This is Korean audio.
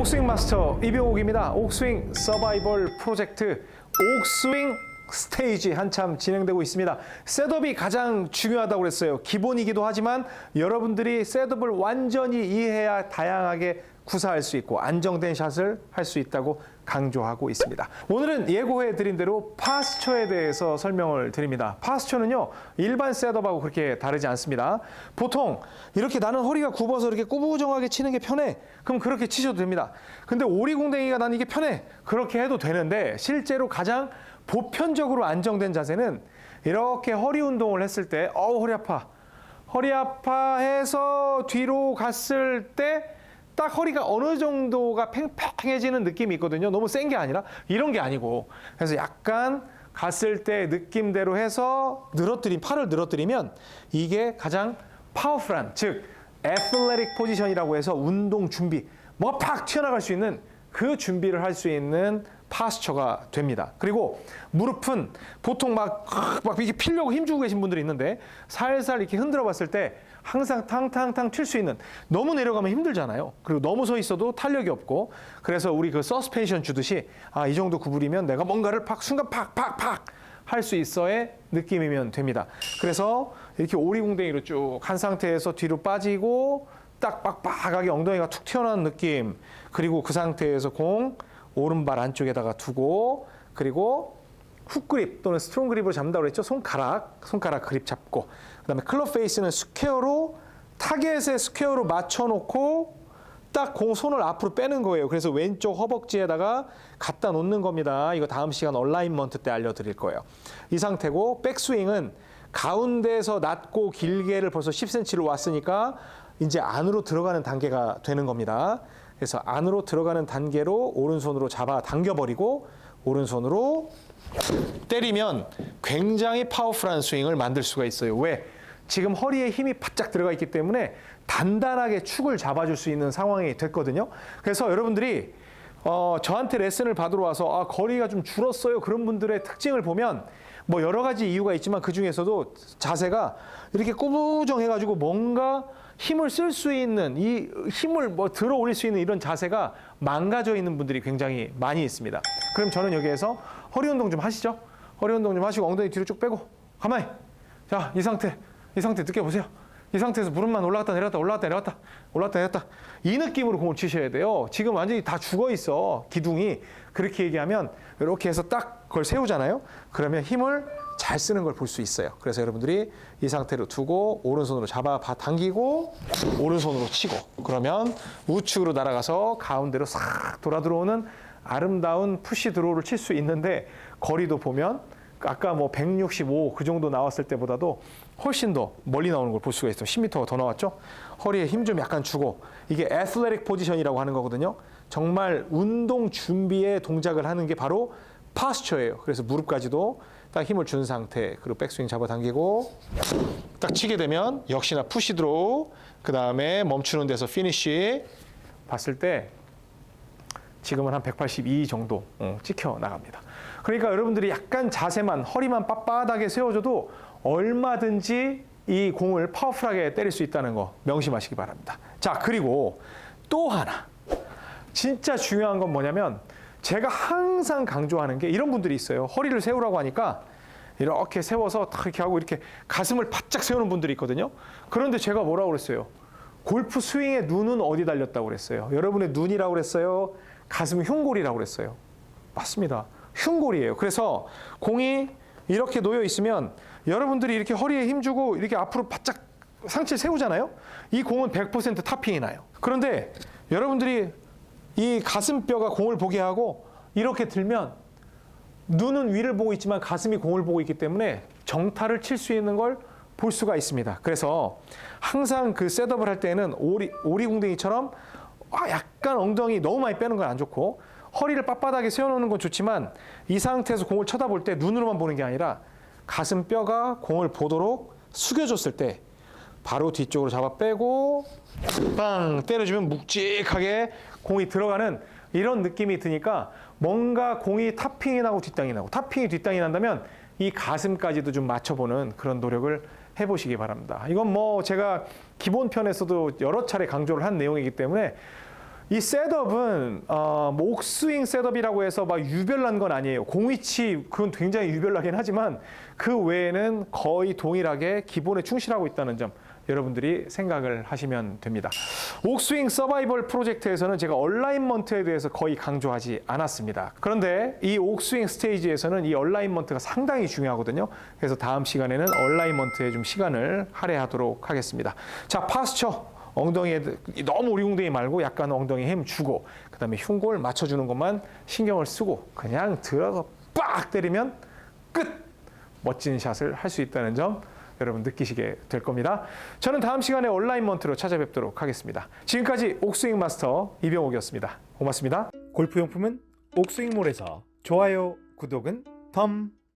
옥스윙 마스터 이병옥입니다. 옥스윙 서바이벌 프로젝트 옥스윙 스테이지 한참 진행되고 있습니다. 셋업이 가장 중요하다고 그랬어요. 기본이기도 하지만 여러분들이 셋업을 완전히 이해해야 다양하게 구사할 수 있고 안정된 샷을 할 수 있다고 강조하고 있습니다. 오늘은 예고해 드린 대로 파스처에 대해서 설명을 드립니다. 파스처는요, 일반 셋업하고 그렇게 다르지 않습니다. 보통 이렇게 나는 허리가 굽어서 이렇게 꾸부정하게 치는 게 편해. 그럼 그렇게 치셔도 됩니다. 근데 오리궁뎅이가 나는 이게 편해. 그렇게 해도 되는데 실제로 가장 보편적으로 안정된 자세는 이렇게 허리 운동을 했을 때 허리 아파. 허리 아파 해서 뒤로 갔을 때 딱 허리가 어느 정도가 팽팽해지는 느낌이 있거든요. 너무 센 게 아니라 이런 게 아니고. 그래서 약간 갔을 때 느낌대로 해서 팔을 늘어뜨리면 이게 가장 파워풀한, 즉 애슬레틱 포지션이라고 해서 운동 준비, 뭐가 팍 튀어나갈 수 있는 그 준비를 할 수 있는 파스처가 됩니다. 그리고 무릎은 보통 막 이렇게 피려고 힘주고 계신 분들이 있는데 살살 이렇게 흔들어 봤을 때 항상 탕탕탕 칠 수 있는, 너무 내려가면 힘들잖아요. 그리고 너무 서 있어도 탄력이 없고, 그래서 우리 그 서스펜션 주듯이 이 정도 구부리면 내가 뭔가를 순간 팍팍팍 할 수 있어의 느낌이면 됩니다. 그래서 이렇게 오리궁뎅이로 쭉 한 상태에서 뒤로 빠지고 딱 빡빡하게 엉덩이가 툭 튀어나오는 느낌, 그리고 그 상태에서 공 오른발 안쪽에다가 두고, 그리고 훅 그립 또는 스트롱 그립으로 잡는다고 그랬죠. 손가락 그립 잡고, 그 다음에 클럽 페이스는 스퀘어로, 타겟에 스퀘어로 맞춰놓고 딱 손을 앞으로 빼는 거예요. 그래서 왼쪽 허벅지에다가 갖다 놓는 겁니다. 이거 다음 시간 얼라인먼트 때 알려드릴 거예요. 이 상태고, 백스윙은 가운데에서 낮고 길게를 벌써 10cm로 왔으니까 이제 안으로 들어가는 단계가 되는 겁니다. 그래서 안으로 들어가는 단계로 오른손으로 잡아 당겨버리고 오른손으로 때리면 굉장히 파워풀한 스윙을 만들 수가 있어요. 왜? 지금 허리에 힘이 바짝 들어가 있기 때문에 단단하게 축을 잡아줄 수 있는 상황이 됐거든요. 그래서 여러분들이 저한테 레슨을 받으러 와서 거리가 좀 줄었어요. 그런 분들의 특징을 보면 뭐 여러 가지 이유가 있지만 그 중에서도 자세가 이렇게 꾸부정해가지고 뭔가 힘을 쓸 수 있는, 이 힘을 들어 올릴 수 있는 이런 자세가 망가져 있는 분들이 굉장히 많이 있습니다. 그럼 저는 여기에서 허리 운동 좀 하시죠. 허리 운동 좀 하시고 엉덩이 뒤로 쭉 빼고 가만히. 자, 이 상태 느껴보세요. 이 상태에서 무릎만 올라갔다 내렸다 올라갔다 내렸다 올라갔다 내렸다, 이 느낌으로 공을 치셔야 돼요. 지금 완전히 다 죽어 있어, 기둥이. 그렇게 얘기하면 이렇게 해서 딱 그걸 세우잖아요. 그러면 힘을 잘 쓰는 걸 볼 수 있어요. 그래서 여러분들이 이 상태로 두고 오른손으로 잡아 당기고 오른손으로 치고, 그러면 우측으로 날아가서 가운데로 싹 돌아 들어오는 아름다운 푸시 드로우를 칠 수 있는데, 거리도 보면 아까 165 그 정도 나왔을 때보다도 훨씬 더 멀리 나오는 걸 볼 수가 있어요. 10m가 더 나왔죠? 허리에 힘 좀 약간 주고, 이게 애슬레틱 포지션이라고 하는 거거든요. 정말 운동 준비의 동작을 하는 게 바로 파스처예요. 그래서 무릎까지도 딱 힘을 준 상태, 그리고 백스윙 잡아당기고 딱 치게 되면 역시나 푸시 드로우, 그 다음에 멈추는 데서 피니쉬 봤을 때 지금은 한 182 정도 찍혀 나갑니다. 그러니까 여러분들이 약간 자세만, 허리만 빳빳하게 세워줘도 얼마든지 이 공을 파워풀하게 때릴 수 있다는 거 명심하시기 바랍니다. 자, 그리고 또 하나 진짜 중요한 건 뭐냐면, 제가 항상 강조하는 게, 이런 분들이 있어요. 허리를 세우라고 하니까 이렇게 세워서 탁 이렇게 하고 이렇게 가슴을 바짝 세우는 분들이 있거든요. 그런데 제가 뭐라고 그랬어요? 골프 스윙의 눈은 어디 달렸다고 그랬어요? 여러분의 눈이라고 그랬어요? 가슴 흉골이라고 그랬어요? 맞습니다. 흉골이에요. 그래서 공이 이렇게 놓여 있으면 여러분들이 이렇게 허리에 힘주고 이렇게 앞으로 바짝 상체를 세우잖아요. 이 공은 100% 탑핑이 나요. 그런데 여러분들이 이 가슴뼈가 공을 보게 하고 이렇게 들면 눈은 위를 보고 있지만 가슴이 공을 보고 있기 때문에 정타를 칠 수 있는 걸 볼 수가 있습니다. 그래서 항상 그 셋업을 할 때는 오리궁뎅이처럼 약간 엉덩이 너무 많이 빼는 건 안 좋고, 허리를 빳빳하게 세워놓는 건 좋지만 이 상태에서 공을 쳐다볼 때 눈으로만 보는 게 아니라 가슴뼈가 공을 보도록 숙여줬을 때 바로 뒤쪽으로 잡아 빼고 빵 때려주면 묵직하게 공이 들어가는 이런 느낌이 드니까 뭔가 공이 탑핑이 나고 뒷땅이 나고, 탑핑이 뒷땅이 난다면 이 가슴까지도 좀 맞춰보는 그런 노력을 해보시기 바랍니다. 이건 제가 기본 편에서도 여러 차례 강조를 한 내용이기 때문에 이 셋업은 뭐 옥스윙 셋업이라고 해서 막 유별난 건 아니에요. 공위치 그건 굉장히 유별나긴 하지만 그 외에는 거의 동일하게 기본에 충실하고 있다는 점 여러분들이 생각을 하시면 됩니다. 옥스윙 서바이벌 프로젝트에서는 제가 얼라인먼트에 대해서 거의 강조하지 않았습니다. 그런데 이 옥스윙 스테이지에서는 이 얼라인먼트가 상당히 중요하거든요. 그래서 다음 시간에는 얼라인먼트에 좀 시간을 할애하도록 하겠습니다. 자, 파스처. 엉덩이에 너무 오리궁뎅이 말고 약간 엉덩이에 힘 주고 그다음에 흉골 맞춰주는 것만 신경을 쓰고 그냥 들어서 빡 때리면 끝! 멋진 샷을 할 수 있다는 점 여러분 느끼시게 될 겁니다. 저는 다음 시간에 얼라인먼트로 찾아뵙도록 하겠습니다. 지금까지 옥스윙 마스터 이병옥이었습니다. 고맙습니다. 골프용품은 옥스윙몰에서 좋아요, 구독은 덤.